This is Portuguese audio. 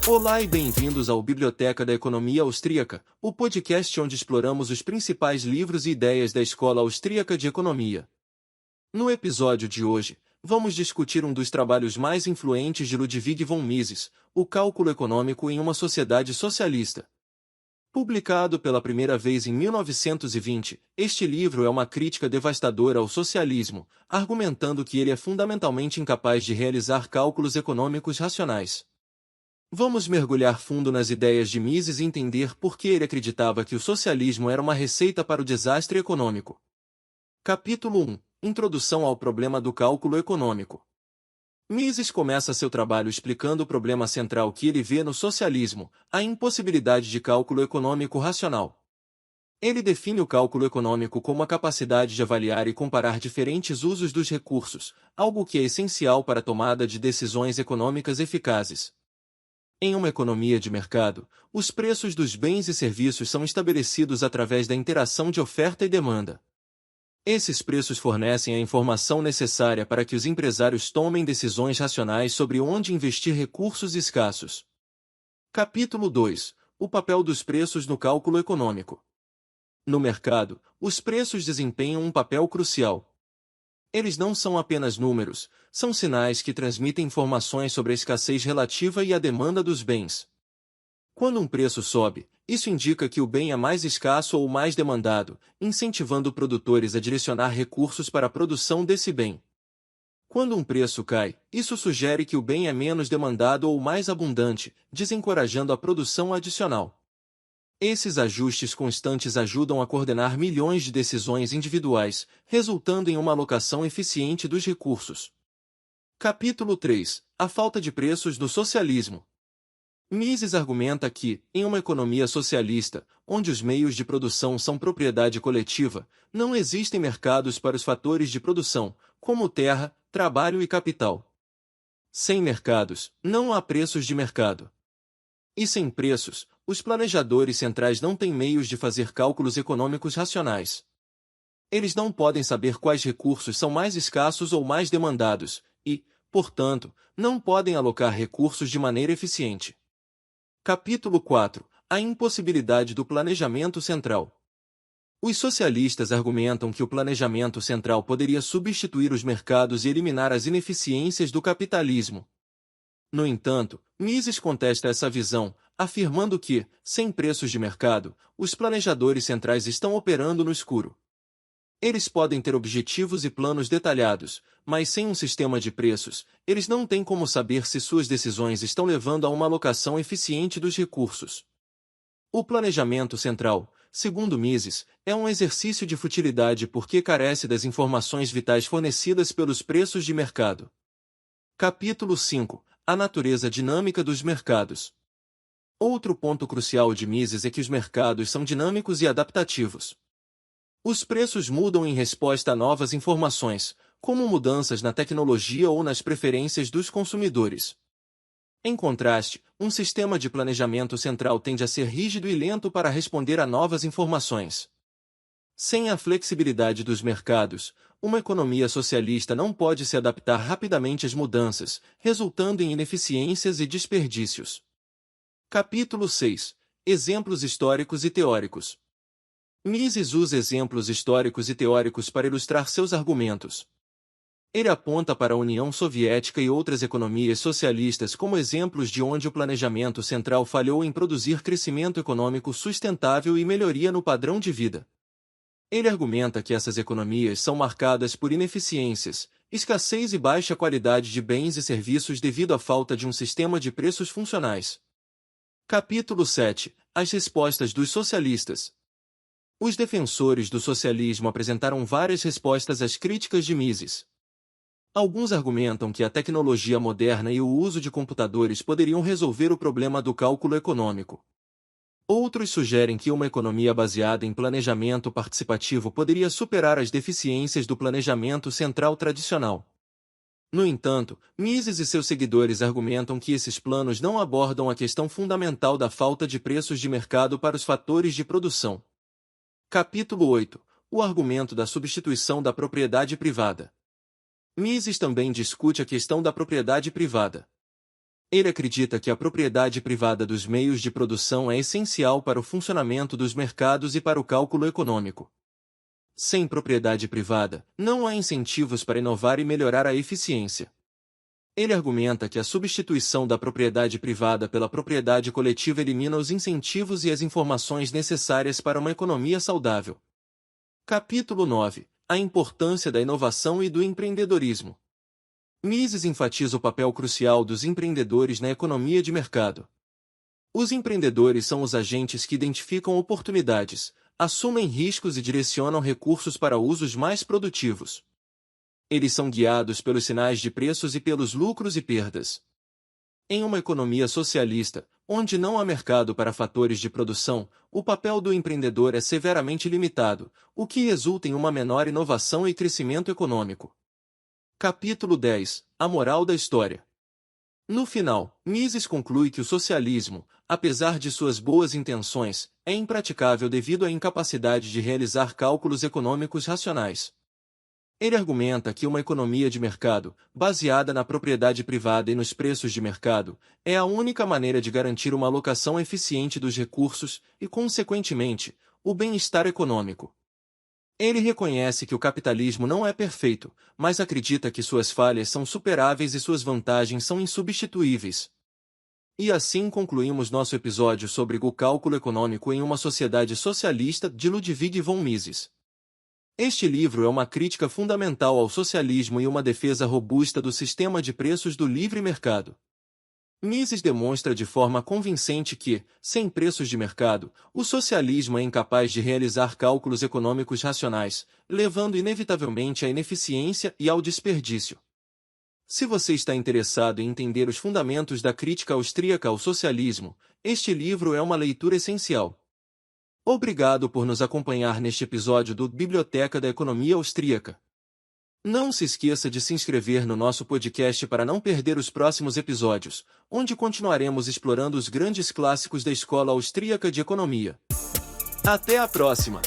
Olá e bem-vindos ao Biblioteca da Economia Austríaca, o podcast onde exploramos os principais livros e ideias da Escola Austríaca de Economia. No episódio de hoje, vamos discutir um dos trabalhos mais influentes de Ludwig von Mises, O Cálculo Econômico em uma Sociedade Socialista. Publicado pela primeira vez em 1920, este livro é uma crítica devastadora ao socialismo, argumentando que ele é fundamentalmente incapaz de realizar cálculos econômicos racionais. Vamos mergulhar fundo nas ideias de Mises e entender por que ele acreditava que o socialismo era uma receita para o desastre econômico. Capítulo 1. Introdução ao problema do cálculo econômico. Mises começa seu trabalho explicando o problema central que ele vê no socialismo, a impossibilidade de cálculo econômico racional. Ele define o cálculo econômico como a capacidade de avaliar e comparar diferentes usos dos recursos, algo que é essencial para a tomada de decisões econômicas eficazes. Em uma economia de mercado, os preços dos bens e serviços são estabelecidos através da interação de oferta e demanda. Esses preços fornecem a informação necessária para que os empresários tomem decisões racionais sobre onde investir recursos escassos. Capítulo 2. O papel dos preços no cálculo econômico. No mercado, os preços desempenham um papel crucial. Eles não são apenas números, são sinais que transmitem informações sobre a escassez relativa e a demanda dos bens. Quando um preço sobe, isso indica que o bem é mais escasso ou mais demandado, incentivando produtores a direcionar recursos para a produção desse bem. Quando um preço cai, isso sugere que o bem é menos demandado ou mais abundante, desencorajando a produção adicional. Esses ajustes constantes ajudam a coordenar milhões de decisões individuais, resultando em uma alocação eficiente dos recursos. Capítulo 3. A falta de preços no socialismo. Mises argumenta que, em uma economia socialista, onde os meios de produção são propriedade coletiva, não existem mercados para os fatores de produção, como terra, trabalho e capital. Sem mercados, não há preços de mercado. E sem preços, os planejadores centrais não têm meios de fazer cálculos econômicos racionais. Eles não podem saber quais recursos são mais escassos ou mais demandados, e, portanto, não podem alocar recursos de maneira eficiente. Capítulo 4. A impossibilidade do planejamento central. Os socialistas argumentam que o planejamento central poderia substituir os mercados e eliminar as ineficiências do capitalismo. No entanto, Mises contesta essa visão, afirmando que, sem preços de mercado, os planejadores centrais estão operando no escuro. Eles podem ter objetivos e planos detalhados, mas sem um sistema de preços, eles não têm como saber se suas decisões estão levando a uma alocação eficiente dos recursos. O planejamento central, segundo Mises, é um exercício de futilidade porque carece das informações vitais fornecidas pelos preços de mercado. Capítulo 5. A natureza dinâmica dos mercados. Outro ponto crucial de Mises é que os mercados são dinâmicos e adaptativos. Os preços mudam em resposta a novas informações, como mudanças na tecnologia ou nas preferências dos consumidores. Em contraste, um sistema de planejamento central tende a ser rígido e lento para responder a novas informações. Sem a flexibilidade dos mercados, uma economia socialista não pode se adaptar rapidamente às mudanças, resultando em ineficiências e desperdícios. Capítulo 6. Exemplos históricos e teóricos. Mises usa exemplos históricos e teóricos para ilustrar seus argumentos. Ele aponta para a União Soviética e outras economias socialistas como exemplos de onde o planejamento central falhou em produzir crescimento econômico sustentável e melhoria no padrão de vida. Ele argumenta que essas economias são marcadas por ineficiências, escassez e baixa qualidade de bens e serviços devido à falta de um sistema de preços funcionais. Capítulo 7. As respostas dos socialistas. Os defensores do socialismo apresentaram várias respostas às críticas de Mises. Alguns argumentam que a tecnologia moderna e o uso de computadores poderiam resolver o problema do cálculo econômico. Outros sugerem que uma economia baseada em planejamento participativo poderia superar as deficiências do planejamento central tradicional. No entanto, Mises e seus seguidores argumentam que esses planos não abordam a questão fundamental da falta de preços de mercado para os fatores de produção. Capítulo 8. O argumento da substituição da propriedade privada. Mises também discute a questão da propriedade privada. Ele acredita que a propriedade privada dos meios de produção é essencial para o funcionamento dos mercados e para o cálculo econômico. Sem propriedade privada, não há incentivos para inovar e melhorar a eficiência. Ele argumenta que a substituição da propriedade privada pela propriedade coletiva elimina os incentivos e as informações necessárias para uma economia saudável. Capítulo 9. A importância da inovação e do empreendedorismo. Mises enfatiza o papel crucial dos empreendedores na economia de mercado. Os empreendedores são os agentes que identificam oportunidades, assumem riscos e direcionam recursos para usos mais produtivos. Eles são guiados pelos sinais de preços e pelos lucros e perdas. Em uma economia socialista, onde não há mercado para fatores de produção, o papel do empreendedor é severamente limitado, o que resulta em uma menor inovação e crescimento econômico. Capítulo 10. A moral da história. No final, Mises conclui que o socialismo, apesar de suas boas intenções, é impraticável devido à incapacidade de realizar cálculos econômicos racionais. Ele argumenta que uma economia de mercado, baseada na propriedade privada e nos preços de mercado, é a única maneira de garantir uma alocação eficiente dos recursos e, consequentemente, o bem-estar econômico. Ele reconhece que o capitalismo não é perfeito, mas acredita que suas falhas são superáveis e suas vantagens são insubstituíveis. E assim concluímos nosso episódio sobre o cálculo econômico em uma sociedade socialista de Ludwig von Mises. Este livro é uma crítica fundamental ao socialismo e uma defesa robusta do sistema de preços do livre mercado. Mises demonstra de forma convincente que, sem preços de mercado, o socialismo é incapaz de realizar cálculos econômicos racionais, levando inevitavelmente à ineficiência e ao desperdício. Se você está interessado em entender os fundamentos da crítica austríaca ao socialismo, este livro é uma leitura essencial. Obrigado por nos acompanhar neste episódio do Biblioteca da Economia Austríaca. Não se esqueça de se inscrever no nosso podcast para não perder os próximos episódios, onde continuaremos explorando os grandes clássicos da Escola Austríaca de Economia. Até a próxima!